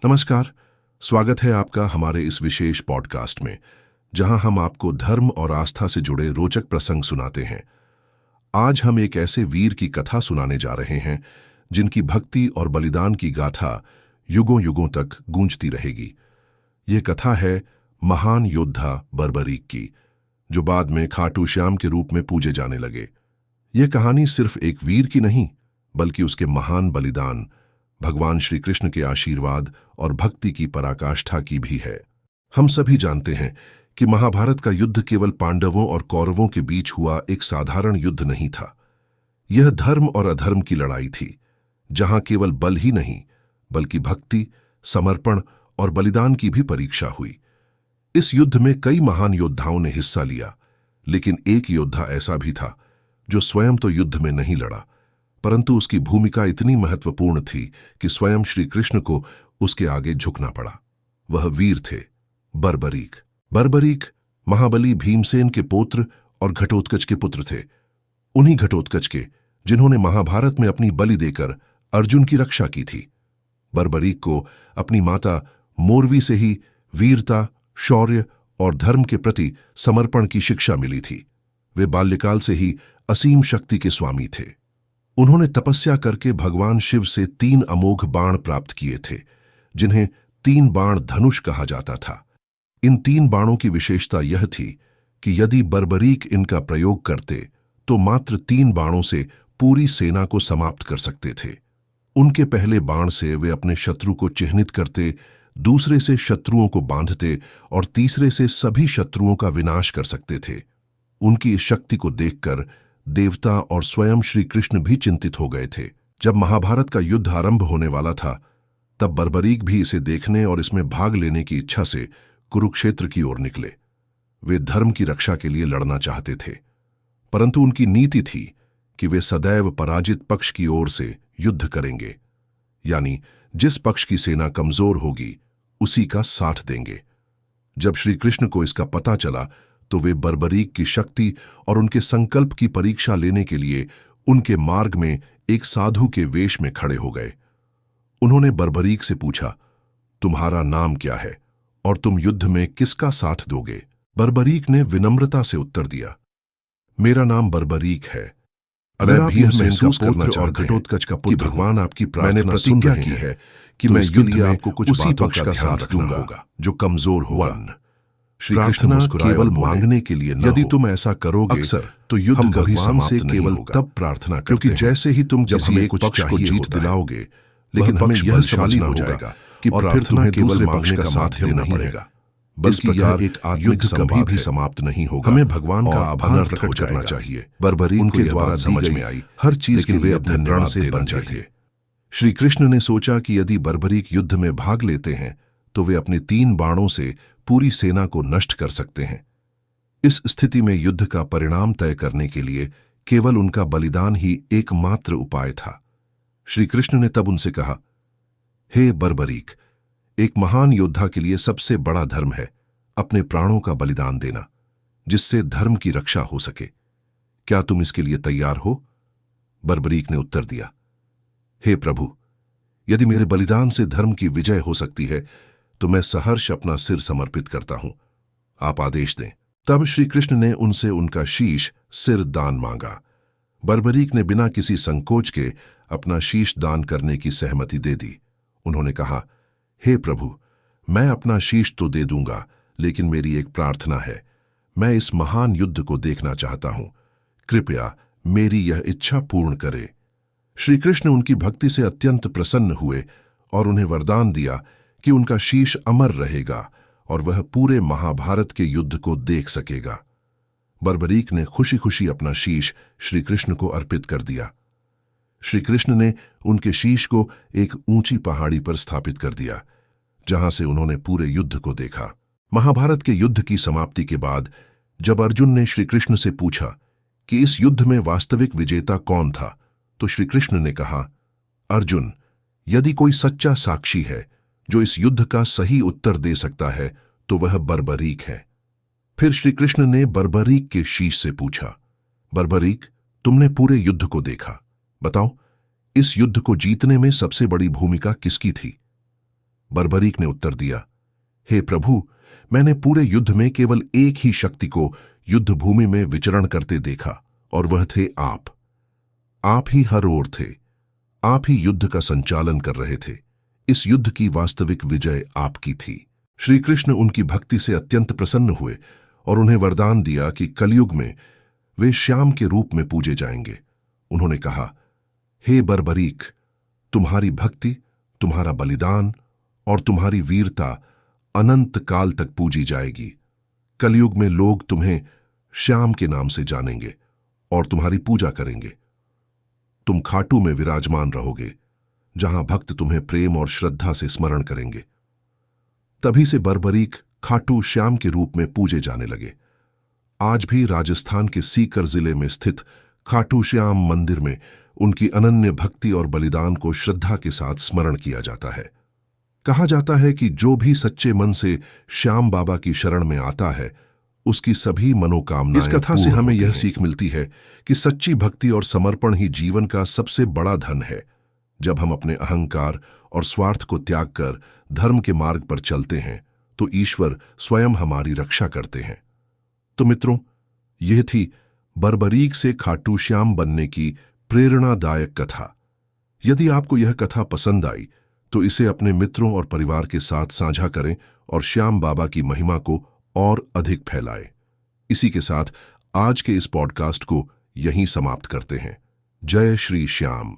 नमस्कार। स्वागत है आपका हमारे इस विशेष पॉडकास्ट में, जहां हम आपको धर्म और आस्था से जुड़े रोचक प्रसंग सुनाते हैं। आज हम एक ऐसे वीर की कथा सुनाने जा रहे हैं जिनकी भक्ति और बलिदान की गाथा युगों युगों तक गूंजती रहेगी। ये कथा है महान योद्धा बर्बरीक की, जो बाद में खाटू श्याम के रूप में पूजे जाने लगे। ये कहानी सिर्फ एक वीर की नहीं, बल्कि उसके महान बलिदान, भगवान श्री कृष्ण के आशीर्वाद और भक्ति की पराकाष्ठा की भी है। हम सभी जानते हैं कि महाभारत का युद्ध केवल पांडवों और कौरवों के बीच हुआ एक साधारण युद्ध नहीं था। यह धर्म और अधर्म की लड़ाई थी, जहां केवल बल ही नहीं, बल्कि भक्ति, समर्पण और बलिदान की भी परीक्षा हुई। इस युद्ध में कई महान योद्धाओं ने हिस्सा लिया, लेकिन एक योद्धा ऐसा भी था जो स्वयं तो युद्ध में नहीं लड़ा, परंतु उसकी भूमिका इतनी महत्वपूर्ण थी कि स्वयं श्री कृष्ण को उसके आगे झुकना पड़ा। वह वीर थे बर्बरीक। बर्बरीक महाबली भीमसेन के पौत्र और घटोत्कच के पुत्र थे। उन्हीं घटोत्कच के जिन्होंने महाभारत में अपनी बलि देकर अर्जुन की रक्षा की थी। बर्बरीक को अपनी माता मोरवी से ही वीरता, शौर्य और धर्म के प्रति समर्पण की शिक्षा मिली थी। वे बाल्यकाल से ही असीम शक्ति के स्वामी थे। उन्होंने तपस्या करके भगवान शिव से 3 अमोघ बाण प्राप्त किए थे, जिन्हें 3 बाण धनुष कहा जाता था। इन 3 बाणों की विशेषता यह थी कि यदि बर्बरीक इनका प्रयोग करते तो मात्र 3 बाणों से पूरी सेना को समाप्त कर सकते थे। उनके पहले बाण से वे अपने शत्रु को चिह्नित करते, दूसरे से शत्रुओं को बांधते और तीसरे से सभी शत्रुओं का विनाश कर सकते थे। उनकी इस शक्ति को देखकर देवता और स्वयं श्री कृष्ण भी चिंतित हो गए थे। जब महाभारत का युद्ध आरंभ होने वाला था, तब बर्बरीक भी इसे देखने और इसमें भाग लेने की इच्छा से कुरुक्षेत्र की ओर निकले। वे धर्म की रक्षा के लिए लड़ना चाहते थे, परंतु उनकी नीति थी कि वे सदैव पराजित पक्ष की ओर से युद्ध करेंगे, यानी जिस पक्ष की सेना कमजोर होगी उसी का साथ देंगे। जब श्री कृष्ण को इसका पता चला तो वे बर्बरीक की शक्ति और उनके संकल्प की परीक्षा लेने के लिए उनके मार्ग में एक साधु के वेश में खड़े हो गए। उन्होंने बर्बरीक से पूछा, तुम्हारा नाम क्या है और तुम युद्ध में किसका साथ दोगे? बर्बरीक ने विनम्रता से उत्तर दिया, मेरा नाम बर्बरीक है। अगर आप यह महसूस करना चाहते हैं कि भगवान आपकी प्रार्थना सुन रहे हैं कि मैं युद्ध में आपको कुछ उसी पक्ष का साथ दूंगा जो कमजोर होगा। प्रार्थना केवल मांगने के लिए न हो। यदि तुम ऐसा करोगे अक्सर तो युद्ध भगवान से केवल तब प्रार्थना करते हैं, क्योंकि जैसे ही तुम किसी एक पक्ष को जीत दिलाओगे, लेकिन हमें यह समझना हो जाएगा कि प्रार्थना केवल मांगने का साथ देना पड़ेगा, बल्कि यह एक आत्मिक कभी भी समाप्त नहीं होगा। हमें भगवान का आभार प्रकट करना चाहिए। बर्बरीक उनके द्वारा समझ में आई हर चीज के वे अपने प्राण से बंचे थे। श्री कृष्ण ने सोचा कि यदि बर्बरीक युद्ध में भाग लेते हैं तो वे अपने 3 बाणों से पूरी सेना को नष्ट कर सकते हैं। इस स्थिति में युद्ध का परिणाम तय करने के लिए केवल उनका बलिदान ही एकमात्र उपाय था। श्री कृष्ण ने तब उनसे कहा, हे बर्बरीक, एक महान योद्धा के लिए सबसे बड़ा धर्म है अपने प्राणों का बलिदान देना, जिससे धर्म की रक्षा हो सके। क्या तुम इसके लिए तैयार हो? बर्बरीक ने उत्तर दिया, हे प्रभु, यदि मेरे बलिदान से धर्म की विजय हो सकती है तो मैं सहर्ष अपना सिर समर्पित करता हूं। आप आदेश दें। तब श्री कृष्ण ने उनसे उनका शीश सिर दान मांगा। बर्बरीक ने बिना किसी संकोच के अपना शीश दान करने की सहमति दे दी। उन्होंने कहा, हे प्रभु, मैं अपना शीश तो दे दूंगा, लेकिन मेरी एक प्रार्थना है। मैं इस महान युद्ध को देखना चाहता हूं। कृपया मेरी यह इच्छा पूर्ण करे। श्री कृष्ण उनकी भक्ति से अत्यंत प्रसन्न हुए और उन्हें वरदान दिया कि उनका शीश अमर रहेगा और वह पूरे महाभारत के युद्ध को देख सकेगा। बर्बरीक ने खुशी खुशी अपना शीश श्री कृष्ण को अर्पित कर दिया। श्री कृष्ण ने उनके शीश को एक ऊंची पहाड़ी पर स्थापित कर दिया, जहां से उन्होंने पूरे युद्ध को देखा। महाभारत के युद्ध की समाप्ति के बाद जब अर्जुन ने श्री कृष्ण से पूछा कि इस युद्ध में वास्तविक विजेता कौन था, तो श्री कृष्ण ने कहा, अर्जुन, यदि कोई सच्चा साक्षी है जो इस युद्ध का सही उत्तर दे सकता है तो वह बर्बरीक है। फिर श्री कृष्ण ने बर्बरीक के शीश से पूछा, बर्बरीक, तुमने पूरे युद्ध को देखा, बताओ इस युद्ध को जीतने में सबसे बड़ी भूमिका किसकी थी? बर्बरीक ने उत्तर दिया, हे प्रभु, मैंने पूरे युद्ध में केवल एक ही शक्ति को युद्ध भूमि में विचरण करते देखा, और वह थे आप। आप ही हर ओर थे, आप ही युद्ध का संचालन कर रहे थे। इस युद्ध की वास्तविक विजय आपकी थी। श्री कृष्ण उनकी भक्ति से अत्यंत प्रसन्न हुए और उन्हें वरदान दिया कि कलयुग में वे श्याम के रूप में पूजे जाएंगे। उन्होंने कहा, हे बर्बरीक, तुम्हारी भक्ति, तुम्हारा बलिदान और तुम्हारी वीरता अनंत काल तक पूजी जाएगी। कलयुग में लोग तुम्हें श्याम के नाम से जानेंगे और तुम्हारी पूजा करेंगे। तुम खाटू में विराजमान रहोगे, जहां भक्त तुम्हें प्रेम और श्रद्धा से स्मरण करेंगे। तभी से बर्बरीक खाटू श्याम के रूप में पूजे जाने लगे। आज भी राजस्थान के सीकर जिले में स्थित खाटू श्याम मंदिर में उनकी अनन्य भक्ति और बलिदान को श्रद्धा के साथ स्मरण किया जाता है। कहा जाता है कि जो भी सच्चे मन से श्याम बाबा की शरण में आता है, उसकी सभी मनोकामनाएं। इस कथा से हमें यह सीख मिलती है कि सच्ची भक्ति और समर्पण ही जीवन का सबसे बड़ा धन है। जब हम अपने अहंकार और स्वार्थ को त्याग कर धर्म के मार्ग पर चलते हैं, तो ईश्वर स्वयं हमारी रक्षा करते हैं। तो मित्रों, यह थी बर्बरीक से खाटू श्याम बनने की प्रेरणादायक कथा। यदि आपको यह कथा पसंद आई तो इसे अपने मित्रों और परिवार के साथ साझा करें और श्याम बाबा की महिमा को और अधिक फैलाएं। इसी के साथ आज के इस पॉडकास्ट को यहीं समाप्त करते हैं। जय श्री श्याम।